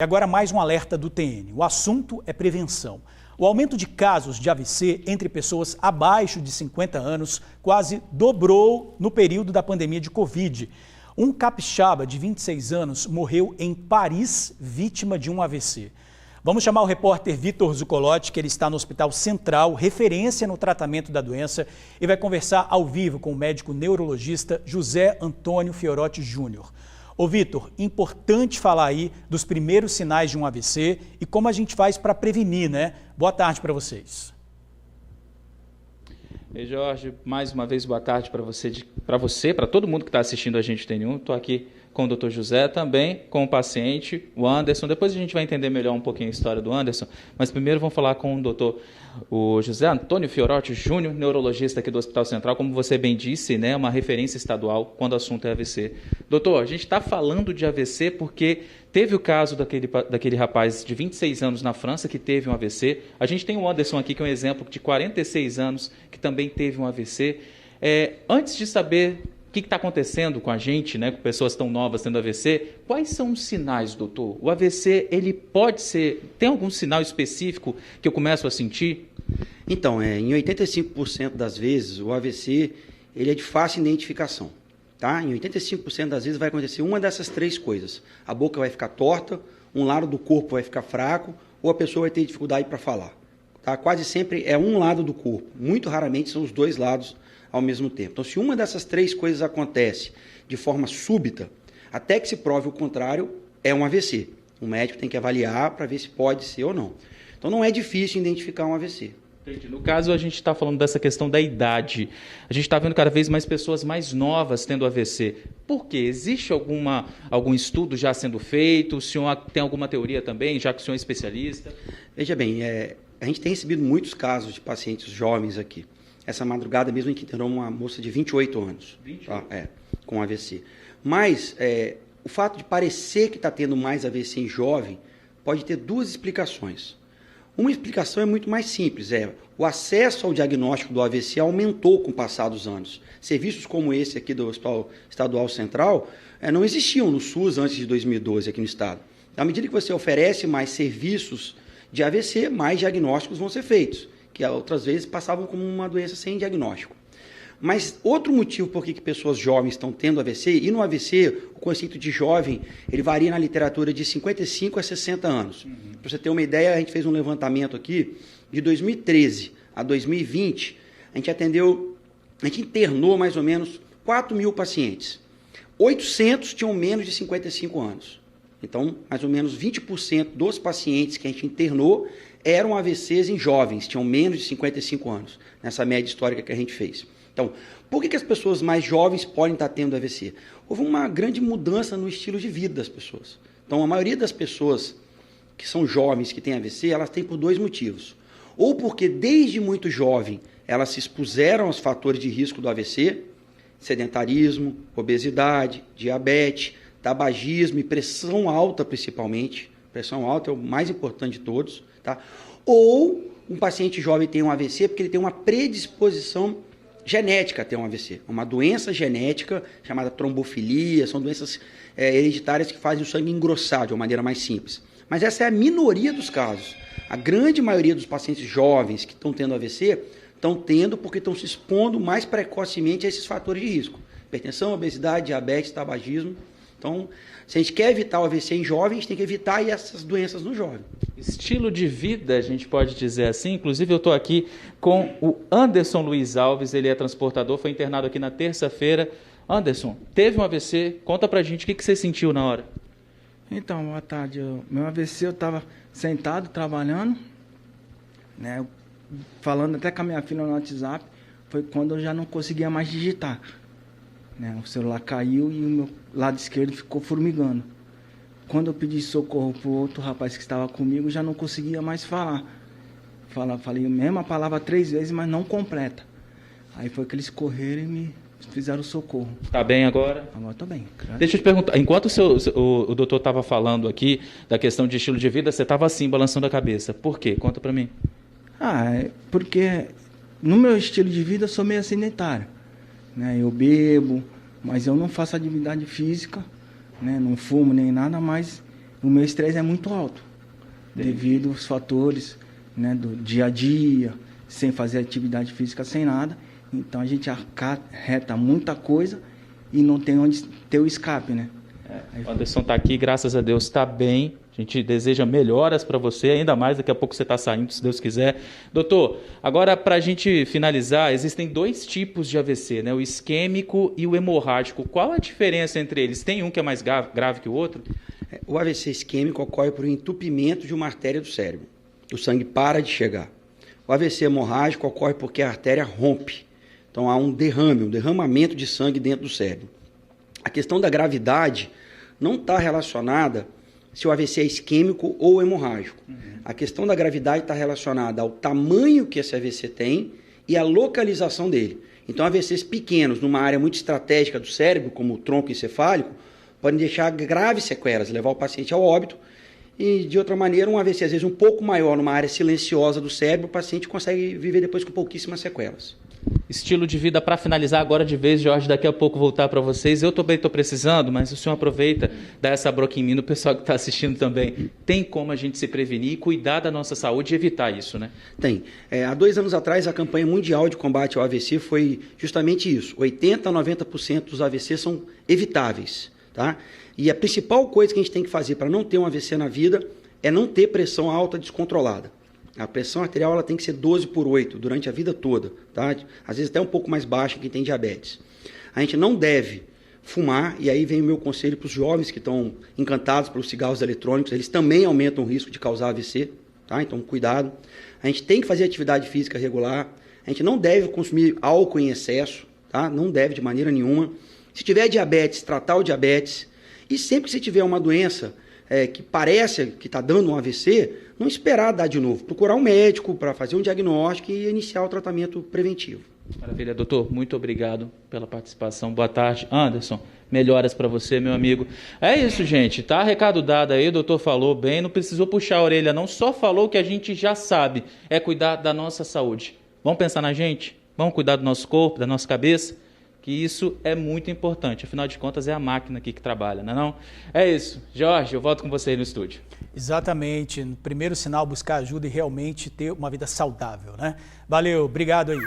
E agora mais um alerta do TN. O assunto é prevenção. O aumento de casos de AVC entre pessoas abaixo de 50 anos quase dobrou no período da pandemia de Covid. Um capixaba de 26 anos morreu em Paris, vítima de um AVC. Vamos chamar o repórter Vitor Zucolotti, que ele está no Hospital Central, referência no tratamento da doença, e vai conversar ao vivo com o médico neurologista José Antônio Fiorotti Júnior. Ô Vitor, importante falar aí dos primeiros sinais de um AVC e como a gente faz para prevenir, né? Boa tarde para vocês. Ei, Jorge, mais uma vez boa tarde para você, para todo mundo que está assistindo a gente tem Estou aqui com o Dr. José também, com o paciente, o Anderson. Depois a gente vai entender melhor um pouquinho a história do Anderson, mas primeiro vamos falar com o José Antônio Fiorotti Júnior, neurologista aqui do Hospital Central, como você bem disse, né, uma referência estadual quando o assunto é AVC. Doutor, a gente está falando de AVC porque teve o caso daquele rapaz de 26 anos na França que teve um AVC. A gente tem o Anderson aqui, que é um exemplo de 46 anos, que também teve um AVC. Antes de saber o que está acontecendo com a gente, né, com pessoas tão novas tendo AVC, quais são os sinais, doutor? O AVC, ele pode ser... Tem algum sinal específico que eu começo a sentir? Então, em 85% das vezes, o AVC ele é de fácil identificação. Tá? Em 85% das vezes vai acontecer uma dessas três coisas. A boca vai ficar torta, um lado do corpo vai ficar fraco, ou a pessoa vai ter dificuldade para falar. Tá? Quase sempre é um lado do corpo. Muito raramente são os dois lados ao mesmo tempo. Então, se uma dessas três coisas acontece de forma súbita, até que se prove o contrário, é um AVC. O médico tem que avaliar para ver se pode ser ou não. Então, não é difícil identificar um AVC. Entendi. No caso, a gente está falando dessa questão da idade. A gente está vendo cada vez mais pessoas mais novas tendo AVC. Por quê? Existe algum estudo já sendo feito? O senhor tem alguma teoria também, já que o senhor é especialista? Veja bem, a gente tem recebido muitos casos de pacientes jovens aqui. Essa madrugada mesmo a gente internou uma moça de 28 anos. 28? Tá? Com AVC. Mas o fato de parecer que está tendo mais AVC em jovem pode ter duas explicações. Uma explicação é muito mais simples, o acesso ao diagnóstico do AVC aumentou com o passar dos anos. Serviços como esse aqui do Hospital Estadual Central não existiam no SUS antes de 2012 aqui no estado. À medida que você oferece mais serviços de AVC, mais diagnósticos vão ser feitos, que outras vezes passavam como uma doença sem diagnóstico. Mas outro motivo por que pessoas jovens estão tendo AVC, e no AVC o conceito de jovem ele varia na literatura de 55 a 60 anos. Para você ter uma ideia, a gente fez um levantamento aqui, de 2013 a 2020, a gente internou mais ou menos 4.000 pacientes. 800 tinham menos de 55 anos. Então, mais ou menos 20% dos pacientes que a gente internou eram AVCs em jovens, tinham menos de 55 anos, nessa média histórica que a gente fez. Então, por que as pessoas mais jovens podem estar tendo AVC? Houve uma grande mudança no estilo de vida das pessoas. Então, a maioria das pessoas que são jovens, que têm AVC, elas têm por dois motivos. Ou porque desde muito jovem elas se expuseram aos fatores de risco do AVC, sedentarismo, obesidade, diabetes, tabagismo e pressão alta principalmente. Pressão alta é o mais importante de todos. Tá? Ou um paciente jovem tem um AVC porque ele tem uma predisposição genética a ter um AVC. Uma doença genética chamada trombofilia, são doenças hereditárias que fazem o sangue engrossar de uma maneira mais simples. Mas essa é a minoria dos casos. A grande maioria dos pacientes jovens que estão tendo AVC estão tendo porque estão se expondo mais precocemente a esses fatores de risco. Hipertensão, obesidade, diabetes, tabagismo. Então, se a gente quer evitar o AVC em jovens, a gente tem que evitar essas doenças no jovem. Estilo de vida, a gente pode dizer assim. Inclusive, eu estou aqui com o Anderson Luiz Alves, ele é transportador, foi internado aqui na terça-feira. Anderson, teve um AVC, conta pra gente o que você sentiu na hora. Então, boa tarde. Meu AVC, eu estava sentado, trabalhando, né, falando até com a minha filha no WhatsApp, foi quando eu já não conseguia mais digitar. Né, o celular caiu e o meu lado esquerdo ficou formigando. Quando eu pedi socorro para o outro rapaz que estava comigo, já não conseguia mais falar. Falei a mesma palavra 3 vezes, mas não completa. Aí foi que eles correram e me fizeram socorro. Tá bem agora? Agora estou bem. Deixa eu te perguntar, enquanto o doutor estava falando aqui da questão de estilo de vida, você estava assim, balançando a cabeça. Por quê? Conta para mim. Porque no meu estilo de vida eu sou meio sedentário. Né? Eu bebo, mas eu não faço atividade física, né? Não fumo nem nada, mas o meu estresse é muito alto, devido aos fatores, né, do dia a dia, sem fazer atividade física, sem nada. Então a gente acarreta muita coisa e não tem onde ter o escape, né? O Anderson está aqui, graças a Deus, está bem. A gente deseja melhoras para você, ainda mais daqui a pouco você está saindo, se Deus quiser. Doutor, agora para a gente finalizar, existem 2 tipos de AVC, né? O isquêmico e o hemorrágico. Qual a diferença entre eles? Tem um que é mais grave que o outro? O AVC isquêmico ocorre por um entupimento de uma artéria do cérebro. O sangue para de chegar. O AVC hemorrágico ocorre porque a artéria rompe. Então há um derramamento de sangue dentro do cérebro. A questão da gravidade não está relacionada se o AVC é isquêmico ou hemorrágico. A questão da gravidade está relacionada ao tamanho que esse AVC tem e à localização dele. Então, AVCs pequenos, numa área muito estratégica do cérebro, como o tronco encefálico, podem deixar graves sequelas, levar o paciente ao óbito. E, de outra maneira, um AVC, às vezes, um pouco maior, numa área silenciosa do cérebro, o paciente consegue viver depois com pouquíssimas sequelas. Estilo de vida, para finalizar agora de vez, Jorge, daqui a pouco voltar para vocês. Eu também estou precisando, mas o senhor aproveita, dá essa broca em mim, no pessoal que está assistindo também. Tem como a gente se prevenir e cuidar da nossa saúde e evitar isso, né? Tem. Há 2 anos atrás, a campanha mundial de combate ao AVC foi justamente isso. 80% a 90% dos AVC são evitáveis, tá? E a principal coisa que a gente tem que fazer para não ter um AVC na vida é não ter pressão alta descontrolada. A pressão arterial ela tem que ser 12/8 durante a vida toda, tá? Às vezes até um pouco mais baixa quem tem diabetes. A gente não deve fumar, e aí vem o meu conselho para os jovens que estão encantados pelos cigarros eletrônicos, eles também aumentam o risco de causar AVC, tá? Então cuidado. A gente tem que fazer atividade física regular, a gente não deve consumir álcool em excesso, tá? Não deve de maneira nenhuma. Se tiver diabetes, tratar o diabetes, e sempre que você tiver uma doença que parece que está dando um AVC, não esperar dar de novo. Procurar um médico para fazer um diagnóstico e iniciar o tratamento preventivo. Maravilha, doutor. Muito obrigado pela participação. Boa tarde. Anderson, melhoras para você, meu amigo. É isso, gente. Tá recado dado aí, o doutor falou bem, não precisou puxar a orelha, não. Só falou o que a gente já sabe, é cuidar da nossa saúde. Vamos pensar na gente? Vamos cuidar do nosso corpo, da nossa cabeça? Que isso é muito importante. Afinal de contas, é a máquina aqui que trabalha, não é não? É isso. Jorge, eu volto com você aí no estúdio. Exatamente. No primeiro sinal, buscar ajuda e realmente ter uma vida saudável, né? Valeu, obrigado aí.